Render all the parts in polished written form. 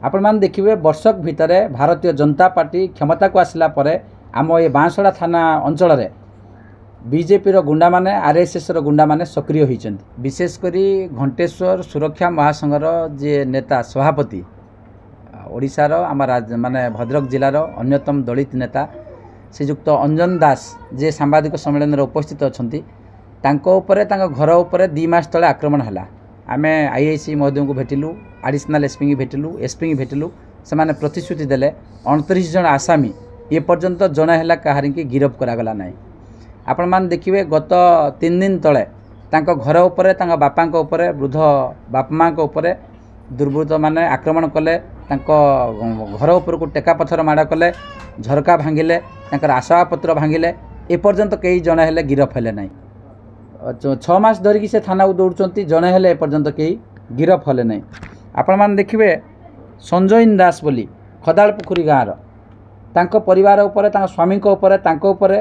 आपण मैंने देखिए वर्षक भितर भारतीय जनता पार्टी क्षमता को आसला परे आम ये बांसड़ा थाना अंचल में बीजेपी गुंडा माने आरएसएस गुंडा माने सक्रिय होती विशेषकर घंटेश्वर सुरक्षा महासंघर जे नेता सभापति ओडिशार आम माने भद्रक जिलार अन्यतम दलित नेता श्रीजुक्त अंजन दास जे सांबादिक सम्मेलन में उपस्थित अच्छा घर उपर 2 मास तले आक्रमण है आम आईआईसी महोदय को भेटिलु एडिशनल एसपी की भेटिलु एसपी की भेटिलु से माने प्रतिश्रुति देले 29 जन आसामी ये पर्यंत जड़े है कहार की गिरफ करागला ना आपण मैंने देखिए गत 3 दिन तले तांको घर उपर बापा उपर वृद्ध बाप माँ उपर दुर्बृत्त माने आक्रमण कले घर उपर को टेका पथर माड़ कले झरका भांगिले आसवाबपत्र भांगिले एपर्यंत कई जड़े है गिरफ है ना 6 मास धरिकी से थाना को दौड़ जड़े है एपर्यंत कई गिरफ है ना आपण मैंने देखिए संजयन दास बोली खदाल पुखुरी गाँव तांको परिवार उपर स्वामी उपर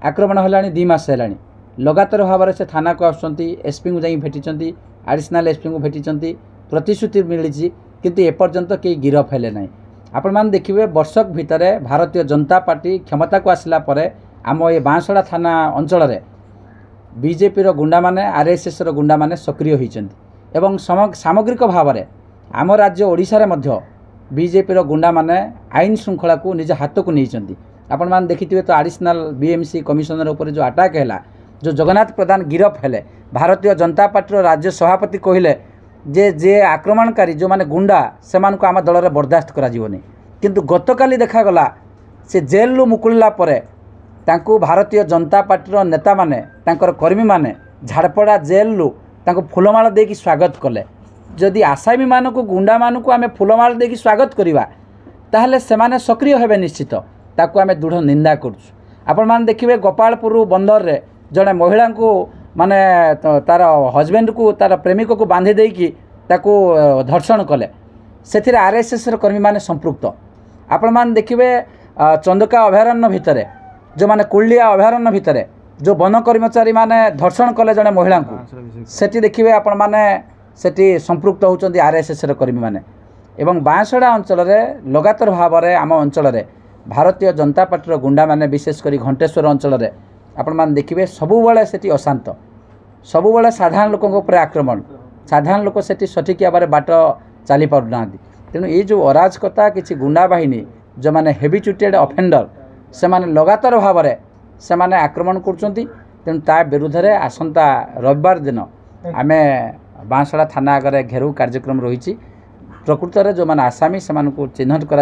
आक्रमण है 2 मास है लगातार भाव से थाना को आसुँच एसपी को जाई भेटी एडिशनल एसपी को भेटी प्रतिश्रुति मिली किंतु एपर्यंत कई गिरफ है ना आपण मैंने देखिए वर्षक भितर भारतीय जनता पार्टी क्षमता को आसला परे आम ये बांसड़ा थाना अंचल में बीजेपी गुंडा माने आरएसएस गुंडा माने सक्रिय होती सामग्रिक भाव में आम राज्य ओडिशा रे मध्य बीजेपी गुंडा माने आईन श्रृंखला को निज हाथ को नहीं आपण मैंने देखिए तो एडिशनल बीएमसी कमिशनर उपर जो अटैक है जो जगन्नाथ प्रधान गिरफ है भारतीय जनता पार्टी राज्य सभापति कहले जे आक्रमणकारी जो माने गुंडा से आम दल में बर्दास्त कराଯିवनी किंतु गतकाली देखागला से जेल मुकुलिला परे तांको भारतीय जनता पार्टी नेता माने तांकर कर्मी माने झाड़पड़ा जेलू फूलमाल देकी स्वागत कले जदि आसामी मानक गुंडा मानक आम फूलमाल देकी स्वागत करवा ताहले सेमाने सक्रिय हेबे निश्चित ताकू आम दृढ़ निंदा करछु मैंने देखिए गोपालपुर बंदर रे जड़े महिला को माने तार हजबैंड को तार प्रेमिक को बांधि देकी ताकू धर्षण कले से आरएसएस कर्मी माने संपृक्त आपण मैंने देखिए चंदका अभयारण्य भितर जो माने कुलिया अभयारण्य भितर जो वन कर्मचारी माने धर्षण कले जड़े महिला को सेठी देखिए आपण माने सेठी संपृक्त होउचंदी आरएसएस कर्मी माने एवं बांसड़ा अंचल में लगातार भाव में आम अंचल में भारतीय जनता पार्टी गुंडा माने विशेषकर घंटेश्वर अंचल में आपण मैंने देखिए सबुबले सेठी अशांत सबुबले साधारण लोकों उपर आक्रमण साधारण लोक सेठी सठिक भाव बाट चली पारना तेणु ये जो अराजकता किसी गुंडा बाहिनी जो माने हेविचुटेड अफेंडर से माने लगातार भाव में से माने आक्रमण करुँच तेणु ता विरुद्ध में आसंता रविवार दिन आम बांसड़ा थाना आगे घेराव कार्यक्रम रही प्रकृत में जो मैंने आसामी से चिन्हट कर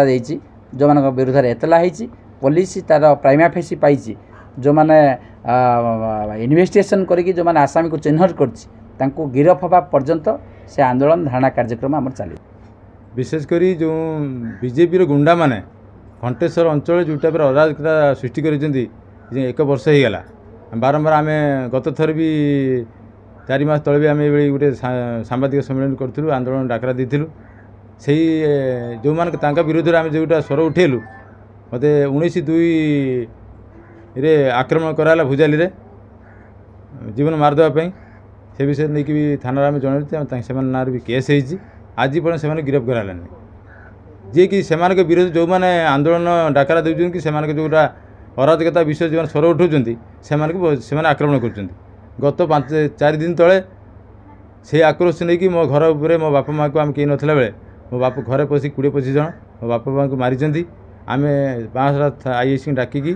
जो मान विरुद्ध में एतला होती पुलिस तार प्राइमा फेसी पाई जो मैंने इन्वेस्टिगेशन करी जो मैंने आसामी को चिन्हट कर गिरफ हवा पर्यंत से आंदोलन धारणा कार्यक्रम आम चली विशेषकर जो बीजेपी गुंडा माने घंटेश्वर अंचल जो टाइप अराजकता सृष्टि कर 1 वर्ष हो गला बारंबार आम गत थर भी 4 मास तले भी आम ये गोटे सांबादिक सम्मेलन करूँ आंदोलन डाकरा देलु से जो मान विरुद्ध में आम जोटा स्वर उठेलु मत 19/2 आक्रमण कराला भुजाली रे जीवन मारदेवाई से विषय नहीं कि थाना आम जन ना भी केस होती आज पर से गिरफ करालानी जी कि से विरोध जो मैंने आंदोलन डाकरा देउछन कि से जोटा अराजकता विषय जो स्वर उठाऊँ से आक्रमण कर गत 5-4 दिन तले से आक्रोश नहीं कि मो घर उपर मो बापा माँ को आम कहीं नथिला बेले मो बाप घरे पशि 20-25 जन मो बापा माँ को मारी आम बांसड़ा आईएससी डाकिकी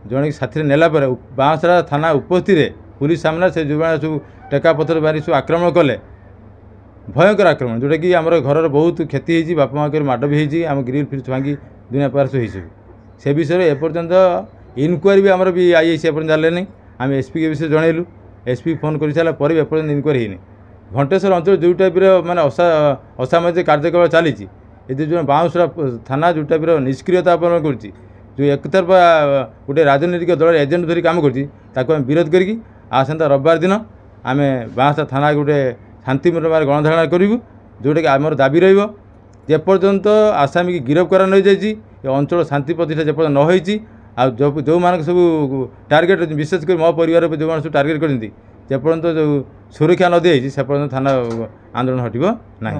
जन साथी नेला बांसड़ा थाना उपस्थित पुलिस सामना से जो सब टेका पथर बारी सब आक्रमण कले भयंकर आक्रमण जोटा कि आम घर बहुत क्षति होती बापा माँ माड़ भी होती आम ग्रिल फ्रिज भांगी दुनिया पार सब हो से विषय एपर्यंत इनक्वारी भी आमर भी आईआईसी एपर्यंत जाले नहीं आम एसपी के विषय जनइलु एसपी फोन कर सारा पर भी एपर्यंत इनक्वारी होनी घंटेश्वर अंचल जो टाइप माने असामाजिक कार्यकलाप चली जो बांसड़ा थाना जो टाइप निष्क्रियता अपना कर जो एक तरफा गोटे राजनीतिक दल एजेंट धरी काम कर विरोध करी आसंता रविवार दिन आम बांसड़ा थाना गोटे शांतिपूर्ण भाव गणधारणा करूँ जोटा कि आमर दाबी रपर्यंत आसामी की गिरफ करा नहीं जाए अंचल शांति प्रतिष्ठा जपर्यंत न होती जो मान सब टार्गेट विशेषकर मो परिवार जो सब टार्गेट करपर्यंत जो सुरक्षा न दी से पर्यंत थाना आंदोलन हटब ना।